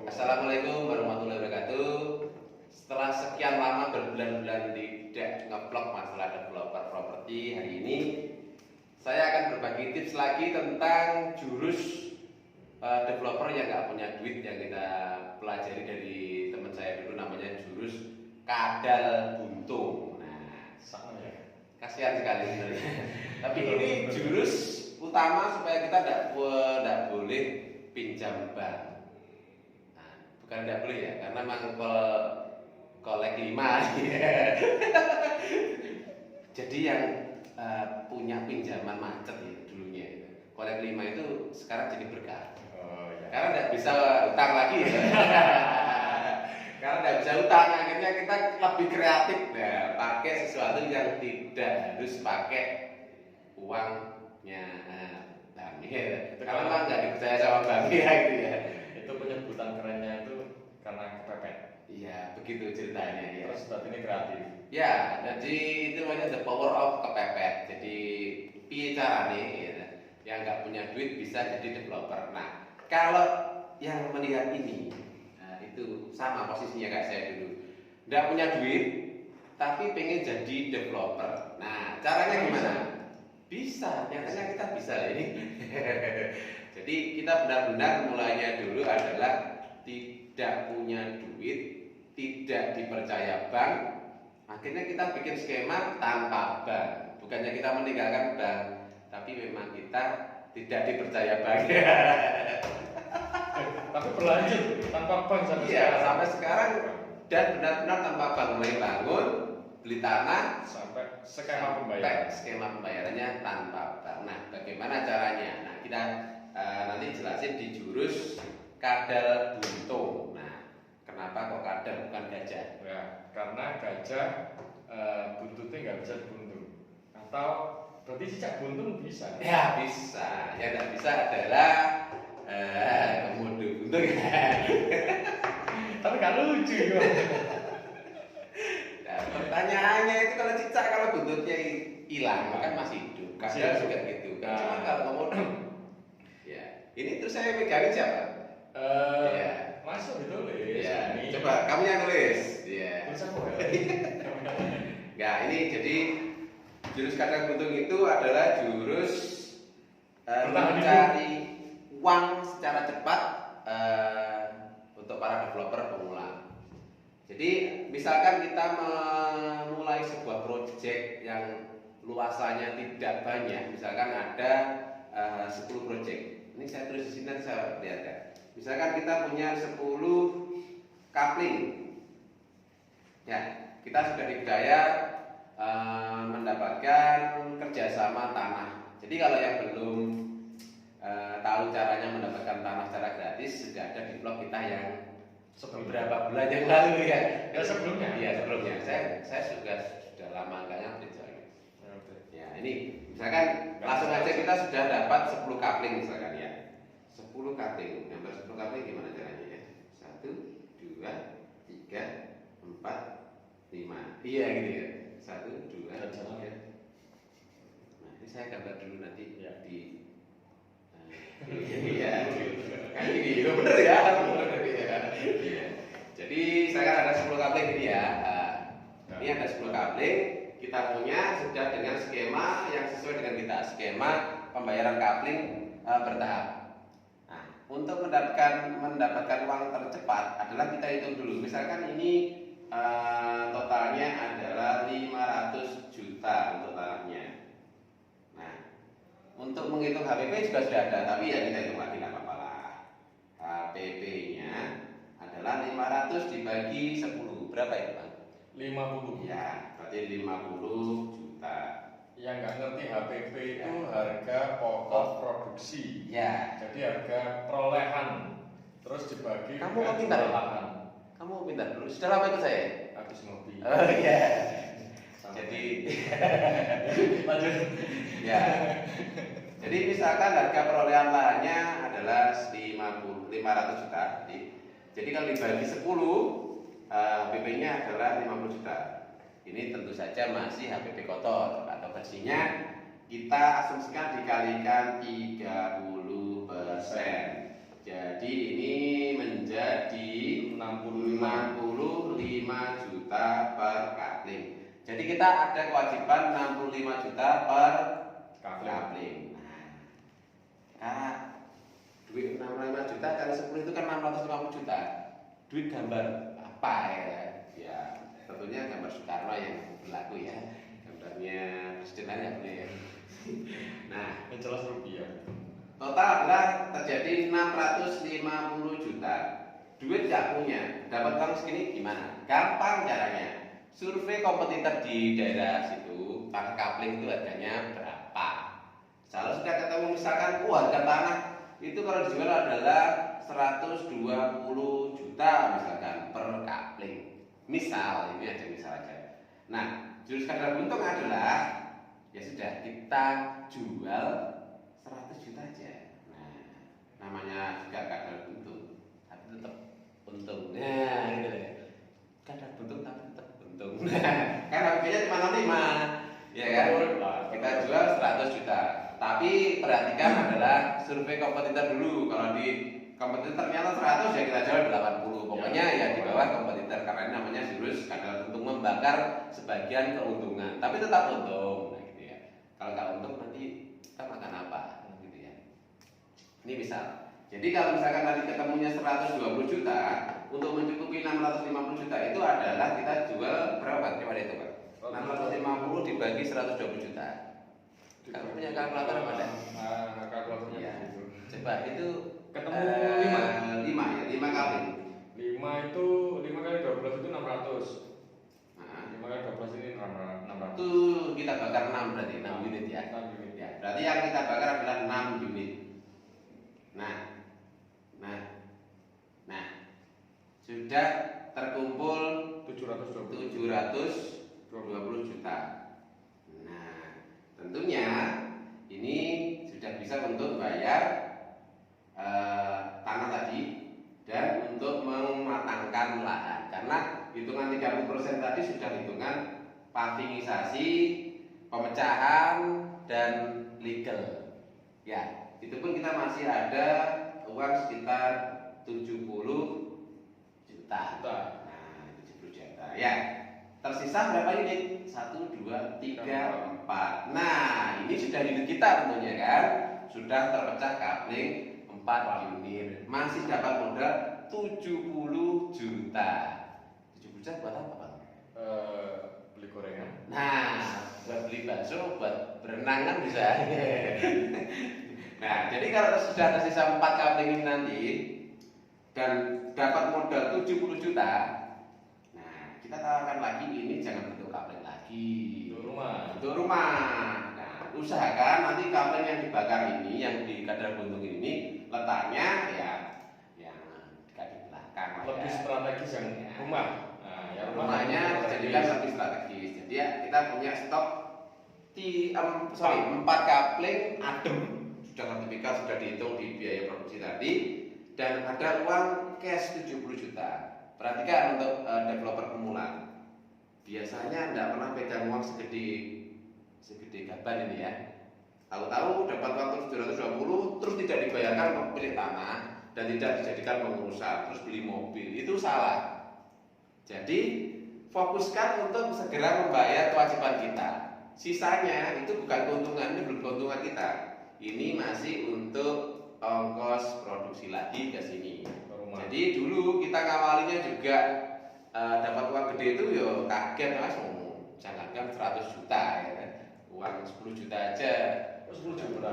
Assalamualaikum warahmatullahi wabarakatuh. Setelah sekian lama berbulan-bulan tidak nge-vlog masalah developer properti, hari ini saya akan berbagi tips lagi tentang jurus developer yang nggak punya duit yang kita pelajari dari teman saya dulu, namanya jurus kadal buntung. Nah, Sama ya. kasihan sekali sebenarnya. Tapi ini jurus utama supaya kita tidak boleh pinjam bank. Bukan tidak boleh ya, karena memang kolek 5 jadi yang punya pinjaman macet ya dulunya itu. Kolek 5 itu sekarang jadi berkah. Oh, ya. Karena tidak bisa utang lagi ya. Karena tidak bisa utang, akhirnya kita lebih kreatif ya, pakai sesuatu yang tidak harus pakai uangnya. Nah, ya. Karena memang nggak dipercaya sama bank ya gitu ya. Itu penyebutan kerennya itu karena kepepet. Iya, begitu ceritanya ya. Terus berarti ini kreatif. Ya, jadi itu namanya the power of kepepet. Jadi piye carane ya, yang nggak punya duit bisa jadi developer. Nah, kalau yang melihat ini, nah, itu sama posisinya kayak saya dulu. Nggak punya duit, tapi pengen jadi developer. Nah, caranya gimana? Bisa, nyatanya kita bisa ini. Jadi kita benar-benar mulainya dulu adalah tidak punya duit, tidak dipercaya bank. Akhirnya kita bikin skema tanpa bank. Bukannya kita meninggalkan bank, tapi memang kita tidak dipercaya bank. Tapi berlanjut tanpa bank sampai Iya, sekarang. sampai sekarang dan benar-benar tanpa bank, mulai bangun, beli tanah, Sampai skema pembayaran. skema pembayarannya tanpa bank. Nah, bagaimana caranya? Nah, kita nanti jelasin di jurus kadal buntung. Nah, kenapa kok kadal bukan gajah? Ya, karena gajah buntutnya nggak bisa dibuntung. Atau berarti cicak buntung bisa. Ya bisa. Yang tidak bisa adalah komodo buntung. Tapi kan lucu ya. Nah, pertanyaannya itu kalau cicak kalau buntutnya hilang kan masih hidup. Kadal juga gitu. Kan cuma kalau komodo. Ya, ini terus saya megangin siapa? Ya. Masuk ditulis. Ya, Ini. coba kamu yang nulis. Ya. Tulis apa ya? Nah, ini jadi jurus kadal buntung itu adalah jurus mencari uang secara cepat untuk para developer pemula. Jadi misalkan kita memulai sebuah proyek yang luasannya tidak banyak, misalkan ada 10 proyek. Ini saya tulis di sini nanti saya lihat ya. Misalkan kita punya 10 kapling. Ya, kita sudah diberdaya mendapatkan kerjasama tanah. Jadi kalau yang belum tahu caranya mendapatkan tanah secara gratis, sudah ada di blog kita yang beberapa bulan yang lalu ya. Ya sebelumnya. Iya sebelumnya. Saya sudah lama nggak nyampe soalnya. Ya ini misalkan langsung aja kita sudah dapat 10 kapling misalkan ya. 10 kapling. Gambar 10 kapling gimana caranya ya? 1, 2, 3, 4, 5. Iya gitu ya. 1, 2, 3. Nah ini saya gambar dulu nanti Ya. di iya. Kan gini, bener ya. Bener ya. Iya. Jadi saya ada 10 kapling ini ya. Ini ada 10 kapling. Kita punya sudah dengan skema yang sesuai dengan kita, skema pembayaran kapling bertahap. Nah, untuk mendapatkan uang tercepat adalah kita hitung dulu. Misalkan ini totalnya adalah 500 juta untuk tanahnya. Nah, untuk menghitung HPP juga sudah ada, tapi ya kita hitung lagi nggak apa-apa lah. HPP-nya adalah 500 dibagi 10. Berapa itu, Bang? 50. Ya, berarti 50 juta. Yang nggak ngerti HPP itu harga pokok produksi. Ya. Jadi harga perolehan terus dibagi Kamu mau pintar ya? lahan. Kamu mau pintar dulu. Sudah lama ikut saya? Habis ngopi. Oh iya. Sama. Jadi Lanjut. ya. Jadi misalkan harga perolehan lahannya adalah 500 juta. Jadi kalau dibagi 10, HPP-nya adalah 50 juta. Ini tentu saja masih HPP kotor atau bersihnya kita asumsikan dikalikan 30%. Jadi ini menjadi 55 juta per kapling. Jadi kita ada kewajiban 65 juta per kapling. Nah, duit 65 juta kali 10 itu kan 650 juta. Duit gambar apa ya? Ya, tentunya gambar Soekarno yang berlaku ya. Gambarnya presiden aja boleh ya. Nah, yang jelas rupiah. total adalah terjadi 650 juta. Duit nggak punya, dapat uang segini gimana? Gampang caranya. Survei kompetitor di daerah situ, per kapling itu harganya berapa? Kalau sudah ketemu misalkan, harga tanah itu kalau dijual adalah 120 juta misalkan per kapling. Misal, ini aja misal aja. Nah, jurus kadar buntung adalah ya sudah kita jual 100 juta aja. Nah, namanya juga kadar buntung, tapi tetap untung. Nah, gitu ya. Kadar buntung tapi tetap untung. Kan harganya cuma 65, ya kan? Kita jual 100 juta. Tapi perhatikan adalah survei kompetitor dulu. Kalau di kompetitor ternyata 100 ya kita jual 80. Pokoknya ya di bawah kompetitor karena ini namanya jurus kadar untung membakar sebagian keuntungan. Tapi tetap untung, nah, gitu ya. Kalau nggak untung nanti kita makan apa, gitu ya. Ini misal. Jadi kalau misalkan tadi ketemunya 120 juta untuk mencukupi 650 juta itu adalah kita jual berapa? Coba deh itu Pak. 650 dibagi 120 juta. Kamu punya kalkulator apa ada? Kalkulatornya Iya. itu. Coba itu Ketemu 5 ya, 5 kali. 5 itu 5 kali 12 itu 600. Nah, 5 kali 12 ini 600. itu kita bakar 6 berarti 6 unit ya. 6 unit. Ya, berarti yang kita bakar adalah 6 unit. Nah, sudah terkumpul 720 juta. Nah, tentunya ini sudah bisa untuk bayar tanah tadi dan untuk mematangkan lahan. Karena hitungan 30% tadi sudah hitungan pavingisasi, pemecahan dan legal. Ya, itu pun kita masih ada uang sekitar 70 juta. Nah, 70 juta. Ya. Tersisa berapa unit? 1, 2, 3, 4. Nah, ini sudah unit kita tentunya kan. Sudah terpecah kapling 4 unit. Masih dapat modal 70 juta. 70 juta buat apa, Bang? Beli gorengan. Nah, buat beli bakso, buat berenang kan bisa. Nah, jadi kalau sudah tersisa 4 kapling ini nanti dan dapat modal 70 juta, nah kita tawarkan lagi ini jangan bentuk kapling lagi. Untuk rumah. Nah, usahakan nanti kapling yang dibakar ini, yang di kadar buntung ini letaknya ya yang dekat di belakang. Lebih strategis yang rumah. Nah, yang rumahnya dijadikan lebih strategis. Jadi ya kita punya stok 4 kapling adem, sudah sertifikat, sudah dihitung di biaya produksi tadi, dan ada uang cash 70 juta. Perhatikan untuk developer pemula, biasanya tidak pernah pegang uang segede gaban ini ya. Tahu-tahu dapat uang terus 720 terus tidak dibayarkan pemilik tanah dan tidak dijadikan pengusaha, terus beli mobil, itu salah. Jadi fokuskan untuk segera membayar kewajiban kita. Sisanya itu bukan keuntungan, ini belum keuntungan kita. Ini masih untuk ongkos produksi lagi ke sini. Jadi dulu kita ngawalinya juga dapat uang gede itu yo kaget mas, jangankan 100 juta ya kan. Uang 10 juta aja 10 juta.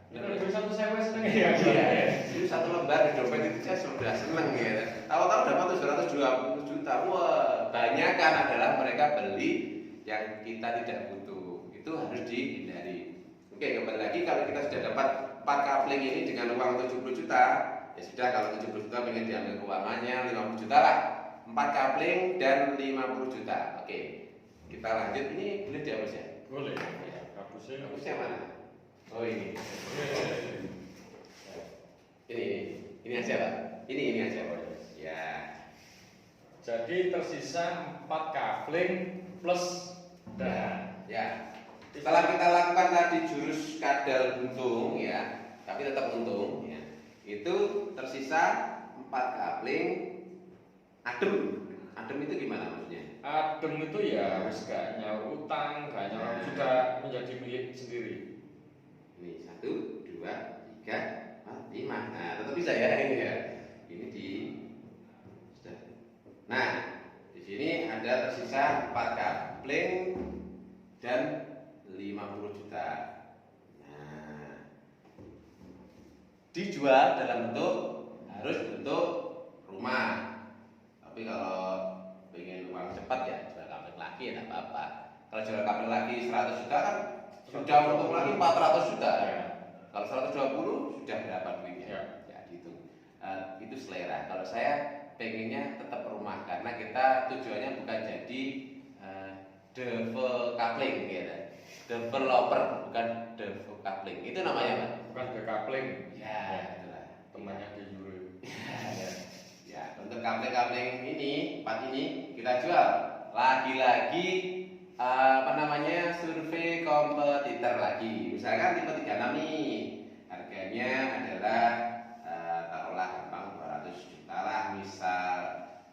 Nah, itu satu sewa seneng iya, ya. itu satu lembar di dompet itu saya sudah seneng ya. Tahu-tahu dapat 720 juta. Wah, banyak kan adalah mereka beli yang kita tidak butuh. Itu harus dihindari. Oke, kembali lagi kalau kita sudah dapat 4 kapling ini dengan uang 70 juta, ya sudah, kalau 70 juta pengen diambil keuangannya 50 juta lah. 4 kapling dan 50 juta. Oke. Kita lanjut, ini boleh dihapus ya? Boleh. Ya. Hapusnya mana? Oh ini. Ini aja Pak. Ini aja Pak. Ya. Jadi tersisa 4 kapling plus dan Ya. Setelah kita lakukan tadi jurus kadal buntung ya, tapi tetap untung ya. Itu tersisa 4 kapling Adem itu gimana maksudnya? Adem itu ya harus gak nyaur utang, gak nyaur, sudah menjadi milik sendiri. Ini 1, 2, 3, 4, 5. Nah, tetap bisa ya ini ya. Ini di sudah. Nah, di sini ada tersisa 4 kapling dan 50 juta. Nah, dijual dalam bentuk harus bentuk rumah. Tapi kalau pengen uang cepat ya jual kapling lagi ya tidak apa-apa. Kalau jual kapling lagi 100 juta kan sudah untung lagi 400 juta ya. Kalau 120 sudah berapa duitnya? Ya gitu. Itu selera. Kalau saya pengennya tetap rumah karena kita tujuannya bukan jadi developing gitu. Developer bukan developing. Itu namanya Pak? Bukan dekapling. Ya, itulah. Temannya di Yuri. Ya, untuk kapling-kapling ini, 4 ini kita jual. Lagi-lagi survei kompetitor lagi. Misalkan tipe 36 nih, harganya adalah taruhlah gampang 200 juta lah,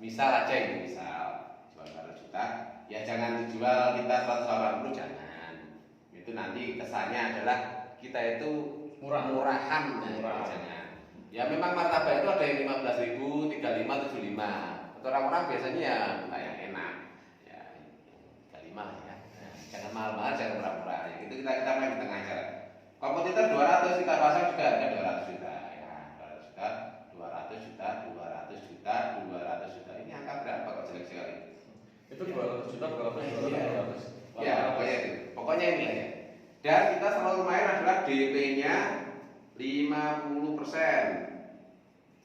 misal aja ini, misal jual 200 juta, ya jangan dijual kita 180, jangan. Itu nanti kesannya adalah kita itu murahan, murah. Jangan. Ya memang martabak itu ada yang 15.000, 35, 75. Untuk orang-orang biasanya ya minta yang enak. Ya 35 lah ya. Jangan mahal-mahal, jangan murah-murah. Ya, itu kita main di tengah aja. Kompetitor 200 kita pasang juga ada 200 juta. Ya, 200 juta, 200 juta, 200 juta, 200 juta. Ini angka berapa kok jelek sekali? Itu 200 juta, 200, 200. Ya, pokoknya itu. Pokoknya ini ya. Dan kita selalu main adalah DP-nya 50%.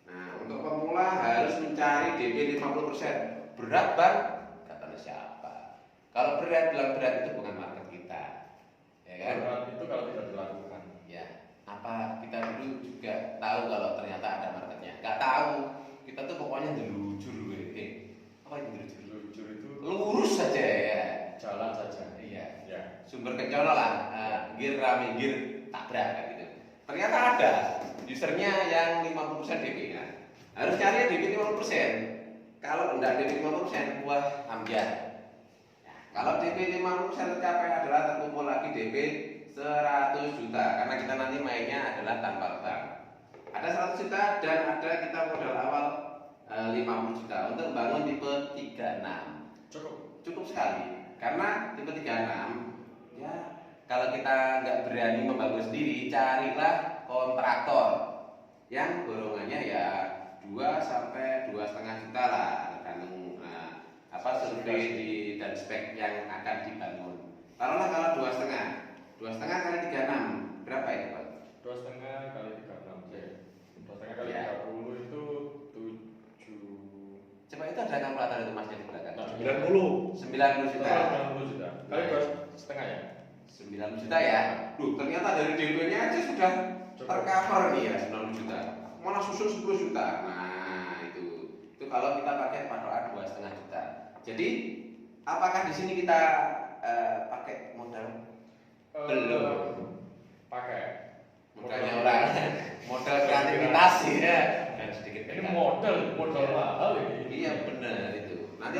Nah, untuk pemula harus mencari DP 50%. Berat bang? Katanya siapa? Kalau berat, bilang berat itu bukan market kita, ya kan? Berat itu kalau tidak dilakukan. Ya, apa kita dulu juga tahu kalau ternyata ada marketnya? Gak tahu. Kita tuh pokoknya delujur, apa itu delujur? Jujur itu Lurus saja ya. jalan saja. Iya. Ya. Sumber kencana lah, minggir rame minggir tabrak kayak gitu. Ternyata ada usernya yang 50% DP kan. Harus cari DP 50%. Kalau enggak DP 50%, wah ambiar. Ya, kalau DP 50% tercapai adalah terkumpul lagi DP 100 juta karena kita nanti mainnya adalah tanpa utang. Ada 100 juta dan ada kita modal awal 50 juta untuk membangun tipe 36. Cukup sekali karena tipe 36 ya kalau kita nggak berani membangun sendiri, carilah kontraktor yang borongannya ya 2 sampai 2,5 juta lah, tergantung survei dan spek yang akan dibangun. Taruhlah kalau 2,5 kali 36 berapa ya Pak? 2,5 kali 36 ya. 2,5 kali Ya. 30 itu 7. Coba itu ada kalkulator itu masnya di belakang. 90. 90 juta. 90 juta. Kali 2,5 ya. 90 juta ya. Duh, ternyata dari DP-nya aja sudah tercover nih ya 90 juta. Mana susul 10 juta. Nah, itu kalau kita pakai patokan 2,5 juta. Jadi, apakah di sini kita pakai modal? Belum. Pakai. Modalnya orang. Modal kreativitas ya. Dan sedikit Ini modal mahal ini. Iya benar itu. Nanti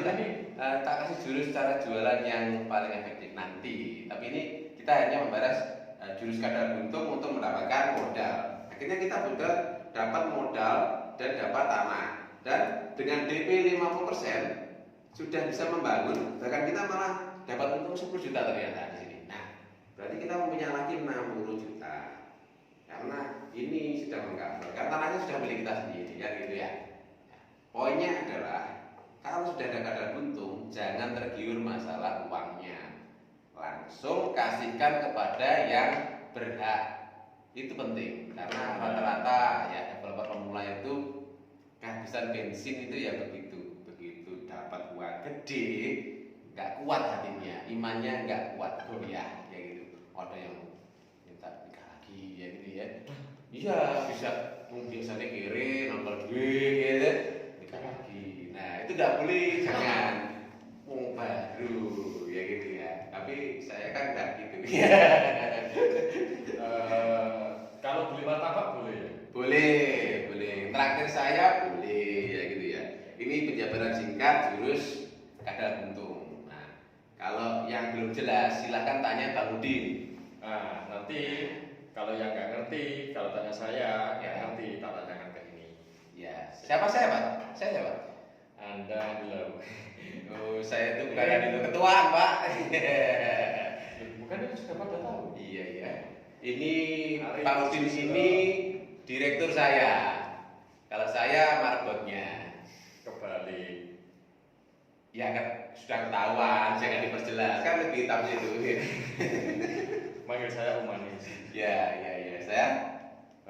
tak kasih jurus cara jualan yang paling efektif nanti. Tapi ini kita hanya membahas jurus kadar untung untuk mendapatkan modal. Akhirnya kita sudah dapat modal dan dapat tanah. Dan dengan DP 50% sudah bisa membangun. Bahkan kita malah dapat untung 10 juta ternyata di sini. Nah, berarti kita mempunyai lagi 60 juta. Karena ini sudah mengcover. Karena tanahnya sudah milik kita sendiri, ya gitu ya. Poinnya adalah kalau sudah ada kadar untung, jangan tergiur masalah uangnya. Langsung kasihkan kepada yang berhak. Itu penting karena rata-rata ya developer pemula itu kehabisan bensin itu ya begitu dapat uang gede, nggak kuat hatinya, imannya nggak kuat, goyah ya gitu. Ada yang minta nikah lagi ya gitu ya. Iya bisa biasanya kiri nongol duit gitu. Nah itu tidak boleh, jangan baru ya gitu ya. Tapi saya kan tidak gitu. Kalau beli martabak boleh ya? Boleh. Traktir saya boleh ya gitu ya. Ini penjabaran singkat. singkat jurus kadal buntung. Nah, kalau yang belum jelas silahkan tanya Bang Udin. Nah, nanti kalau yang nggak ngerti, kalau tanya saya nggak Ya. ngerti, tak tanyakan ke ini. Ya, siapa saya Pak? Saya siapa? Anda belum. Oh, saya itu bukan itu ketuaan Pak. Bukan itu sudah pada tahu. Iya iya. Ini Ari Bang Udin Susilo. ini direktur saya. Kalau saya marbotnya. Kebalik. Ya kan sudah ketahuan, jangan diperjelas kan lebih hitam itu. Manggil saya Umanis. Ya ya ya saya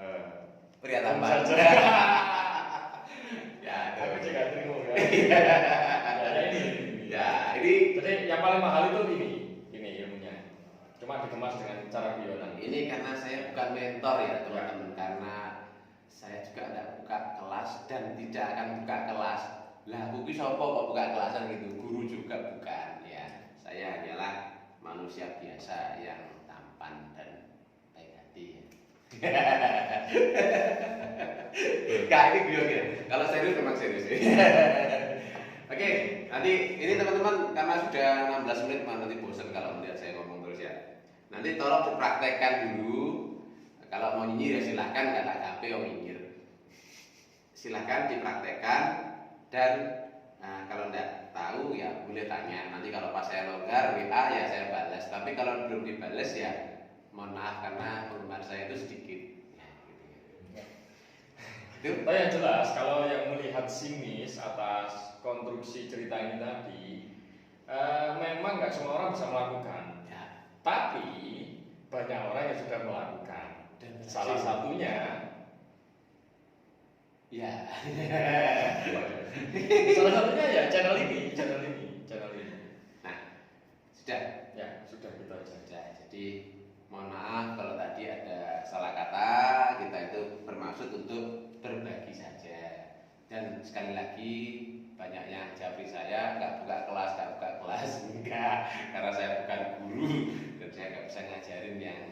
Eh, pria Om tampan. saja. Ya Aku itu. juga terima kan. Iya. Ya, ini. Ya ini Jadi yang paling mahal itu ini ilmunya. Cuma dikemas dengan cara guyonan. ini karena saya bukan mentor ya teman-teman, karena saya juga tidak buka kelas dan tidak akan buka kelas. Lah kuki sopo kok buka kelasan gitu, guru juga bukan ya. Saya hanyalah manusia biasa yang tampan dan baik hati. Kak ini guyon ya. Kalau serius memang serius. Oke, nanti ini teman-teman karena sudah 16 menit nanti bosan kalau melihat saya ngomong terus ya. Nanti tolong dipraktekkan dulu. Kalau mau nyinyir ya silahkan, kata KP mau nyinyir. Silahkan dipraktekkan dan kalau tidak tahu ya boleh tanya. Nanti kalau pas saya longgar WA ya saya balas. Tapi kalau belum dibales ya mohon maaf karena penggemar saya itu sedikit. Ya, gitu. Tapi yang jelas kalau yang melihat sinis atas konstruksi cerita ini tadi, memang nggak semua orang bisa melakukan. Ya. Tapi banyak orang yang sudah melakukan. Dan Salah satunya, ya. salah satunya ya channel ini. Nah, sudah. Ya sudah gitu aja. Sudah. Jadi mohon maaf kalau tadi ada salah kata. Kita itu bermaksud untuk berbagi saja. Dan sekali lagi banyak yang japri saya nggak buka kelas, enggak, karena saya bukan guru dan saya nggak bisa ngajarin yang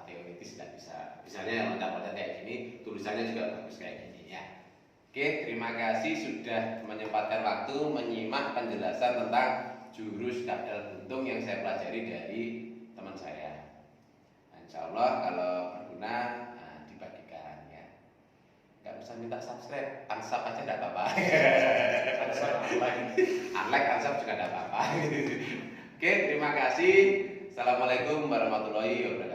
teoritis, nggak bisa. Misalnya yang loncat-loncat kayak gini, tulisannya juga bagus kayak gini ya. Oke, terima kasih sudah menyempatkan waktu menyimak penjelasan tentang jurus kadal buntung yang saya pelajari dari teman saya. Insya Allah kalau berguna dibagikan ya. Nggak usah minta subscribe, unsub aja nggak apa-apa. Unlike unsub juga nggak apa-apa. Oke, terima kasih. Assalamualaikum warahmatullahi wabarakatuh.